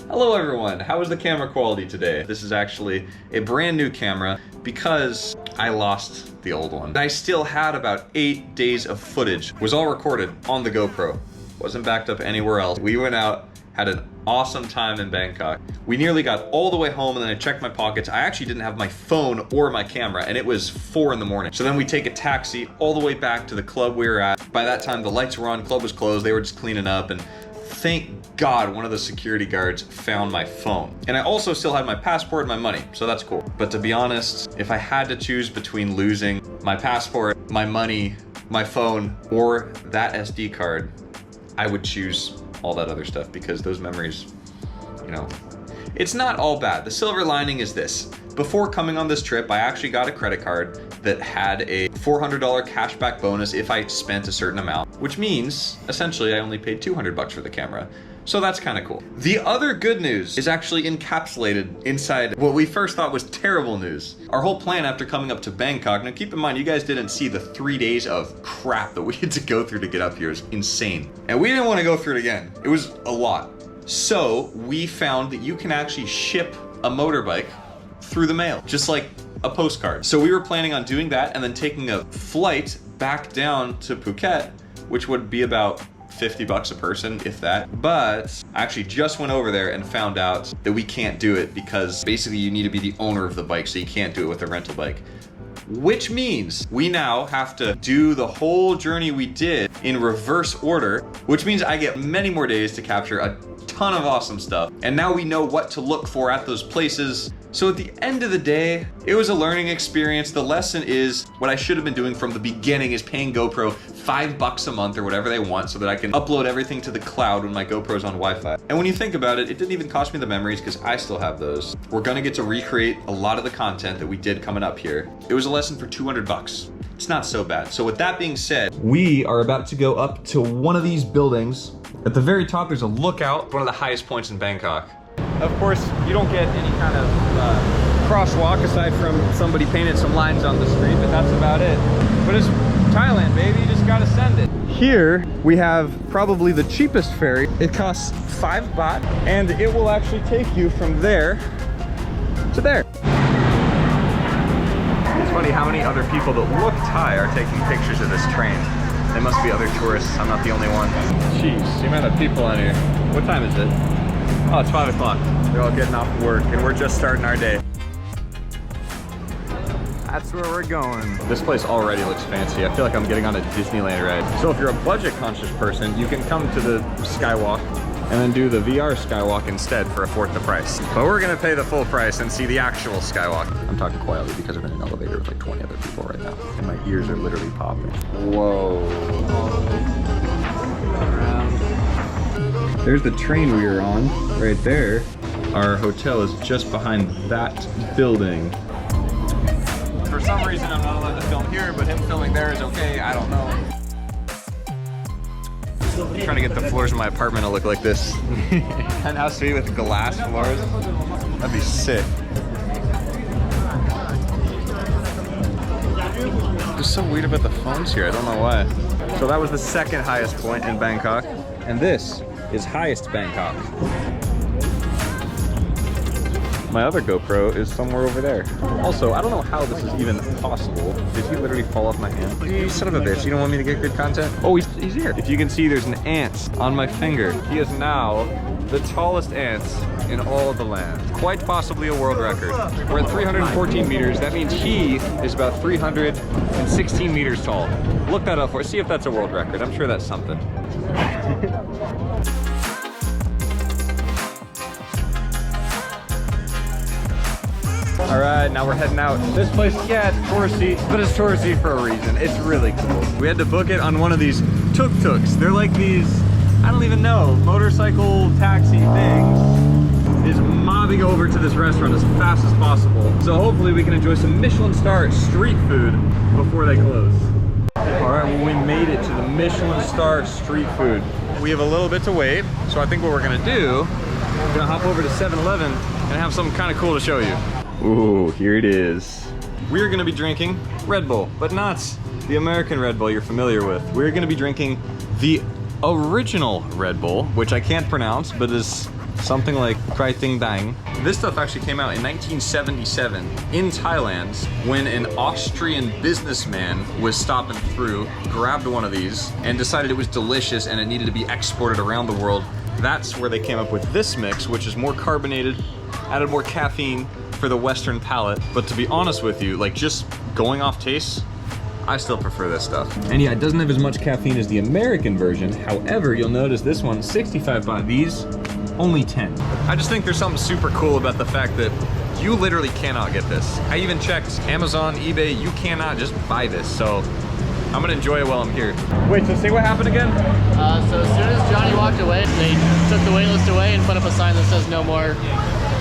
Hello everyone, how is the camera quality today? This is actually a brand new camera because I lost the old one. I still had about 8 days of footage. It was all recorded on the GoPro. Wasn't backed up anywhere else. We went out, had an awesome time in Bangkok. We nearly got all the way home and then I checked my pockets. I actually didn't have my phone or my camera and it was 4 in the morning. So then we take a taxi all the way back to the club we were at. By that time the lights were on, club was closed, they were just cleaning up, and thank God one of the security guards found my phone. And I also still had my passport and my money, so that's cool. But to be honest, if I had to choose between losing my passport, my money, my phone, or that SD card, I would choose all that other stuff because those memories, you know, it's not all bad. The silver lining is this. Before coming on this trip, I actually got a credit card that had a $400 cashback bonus if I spent a certain amount, which means essentially I only paid $200 for the camera. So that's kind of cool. The other good news is actually encapsulated inside what we first thought was terrible news. Our whole plan after coming up to Bangkok, now keep in mind, you guys didn't see the 3 days of crap that we had to go through to get up here. It was insane. And we didn't want to go through it again. It was a lot. So we found that you can actually ship a motorbike through the mail, just like a postcard. So we were planning on doing that and then taking a flight back down to Phuket, which would be about $50 a person, if that. But I actually just went over there and found out that we can't do it because basically you need to be the owner of the bike, so you can't do it with a rental bike. Which means we now have to do the whole journey we did in reverse order, which means I get many more days to capture a ton of awesome stuff. And now we know what to look for at those places. So at the end of the day, it was a learning experience. The lesson is what I should have been doing from the beginning is paying GoPro $5 a month or whatever they want so that I can upload everything to the cloud when my GoPro's on Wi-Fi. And when you think about it, it didn't even cost me the memories because I still have those. We're gonna get to recreate a lot of the content that we did coming up here. It was a lesson for $200. It's not so bad. So with that being said, we are about to go up to one of these buildings. At the very top, there's a lookout, one of the highest points in Bangkok. Of course, you don't get any kind of crosswalk aside from somebody painted some lines on the street, but that's about it. But it's Thailand, baby, you just gotta send it. Here, we have probably the cheapest ferry. It costs 5 baht, and it will actually take you from there to there. It's funny how many other people that look Thai are taking pictures of this train. There must be other tourists, I'm not the only one. Jeez, the amount of people on here. What time is it? Oh, it's 5 o'clock. They're all getting off work and we're just starting our day. That's where we're going. This place already looks fancy. I feel like I'm getting on a Disneyland ride. So if you're a budget conscious person, you can come to the Skywalk and then do the VR Skywalk instead for 1/4 the price. But we're gonna pay the full price and see the actual Skywalk. I'm talking quietly because I'm in an elevator with like 20 other people right now. And my ears are literally popping. Whoa. There's the train we were on, right there. Our hotel is just behind that building. For some reason, I'm not allowed to film here, but him filming there is okay, I don't know. I'm trying to get the floors in my apartment to look like this. Penthouse suite with glass floors. That'd be sick. It's so weird about the phones here, I don't know why. So that was the second highest point in Bangkok, and this is highest Bangkok. My other GoPro is somewhere over there. Also, I don't know how this is even possible. Did he literally fall off my hand? You son of a bitch, you don't want me to get good content? Oh, he's here. If you can see, there's an ant on my finger. He is now the tallest ant in all of the land. Quite possibly a world record. We're at 314 meters. That means he is about 316 meters tall. Look that up for us. See if that's a world record. I'm sure that's something. All right, now we're heading out. This place, yeah, it's touristy, but it's touristy for a reason. It's really cool. We had to book it on one of these tuk-tuks. They're like these, I don't even know, motorcycle taxi things. Is mobbing over to this restaurant as fast as possible. So hopefully we can enjoy some Michelin Star street food before they close. All right, well, we made it to the Michelin Star street food. We have a little bit to wait, so I think what we're gonna do, we're gonna hop over to 7-Eleven and have something kind of cool to show you. Ooh, here it is. We're gonna be drinking Red Bull, but not the American Red Bull you're familiar with. We're gonna be drinking the original Red Bull, which I can't pronounce, but is something like Krai Ting Dang. This stuff actually came out in 1977 in Thailand when an Austrian businessman was stopping through, grabbed one of these, and decided it was delicious and it needed to be exported around the world. That's where they came up with this mix, which is more carbonated, added more caffeine for the Western palate. But to be honest with you, like just going off taste, I still prefer this stuff. And yeah, it doesn't have as much caffeine as the American version. However, you'll notice this one, 65 baht. These, only 10. I just think there's something super cool about the fact that you literally cannot get this. I even checked Amazon, eBay, you cannot just buy this. So I'm gonna enjoy it while I'm here. Wait, so say what happened again? So as soon as Johnny walked away, they took the wait list away and put up a sign that says no more.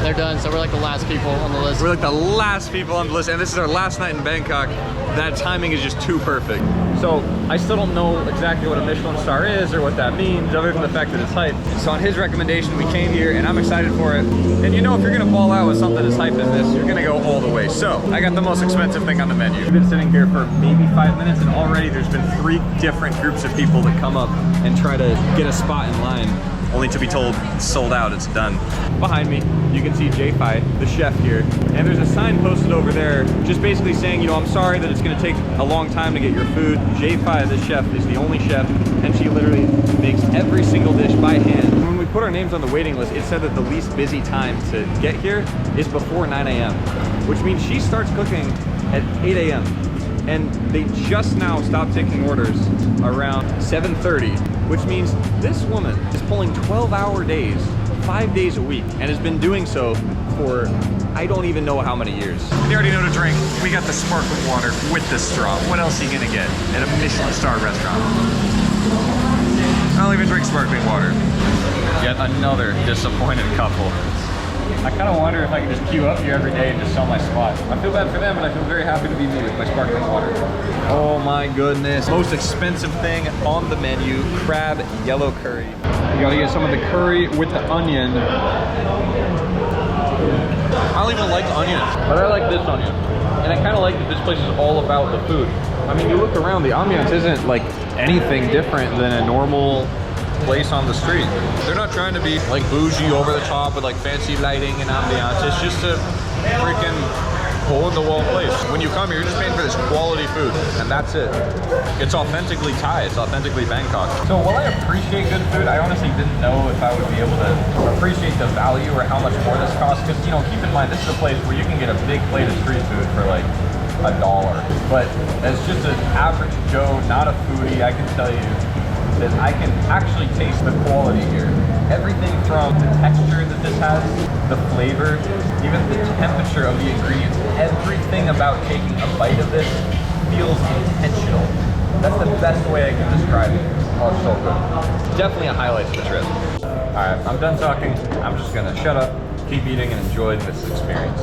They're done, so we're like the last people on the list. We're like the last people on the list, and this is our last night in Bangkok. That timing is just too perfect. So I still don't know exactly what a Michelin Star is or what that means, other than the fact that it's hype. So on his recommendation, we came here, and I'm excited for it. And you know, if you're gonna ball out with something as hype as this, you're gonna go all the way. So I got the most expensive thing on the menu. We've been sitting here for maybe 5 minutes, and already there's been 3 different groups of people that come up and try to get a spot in line, only to be told it's sold out, it's done. Behind me, you can see Jay Fai, the chef here. And there's a sign posted over there just basically saying, you know, I'm sorry that it's gonna take a long time to get your food. Jay Fai, the chef, is the only chef, and she literally makes every single dish by hand. When we put our names on the waiting list, it said that the least busy time to get here is before 9 a.m., which means she starts cooking at 8 a.m. And they just now stopped taking orders around 7:30, which means this woman is pulling 12-hour days, 5 days a week, and has been doing so for I don't even know how many years. You already know to drink. We got the sparkling water with the straw. What else are you gonna get at a Michelin Star restaurant? I don't even drink sparkling water. Yet another disappointed couple. I kind of wonder if I can just queue up here every day and just sell my spot. I feel bad for them, but I feel very happy to be me with my sparkling water. Oh my goodness. Most expensive thing on the menu, crab yellow curry. You gotta get some of the curry with the onion. I don't even like onions, but I like this onion. And I kind of like that this place is all about the food. I mean, you look around, the ambiance isn't like anything different than a normal place on the street. They're not trying to be like bougie over the top with like fancy lighting and ambiance. It's just a freaking hole-in-the-wall place. When you come here, you're just paying for this quality food, and that's it. It's authentically Thai. It's authentically Bangkok. So while I appreciate good food, I honestly didn't know if I would be able to appreciate the value or how much more this costs. Because, you know, keep in mind, this is a place where you can get a big plate of street food for like $1. But as just an average Joe, not a foodie, I can tell you that I can actually taste the quality here. Everything from the texture that this has, the flavor, even the temperature of the ingredients, everything about taking a bite of this feels intentional. That's the best way I can describe it. Oh, it's so good. Definitely a highlight of the trip. All right, I'm done talking. I'm just gonna shut up, keep eating, and enjoy this experience.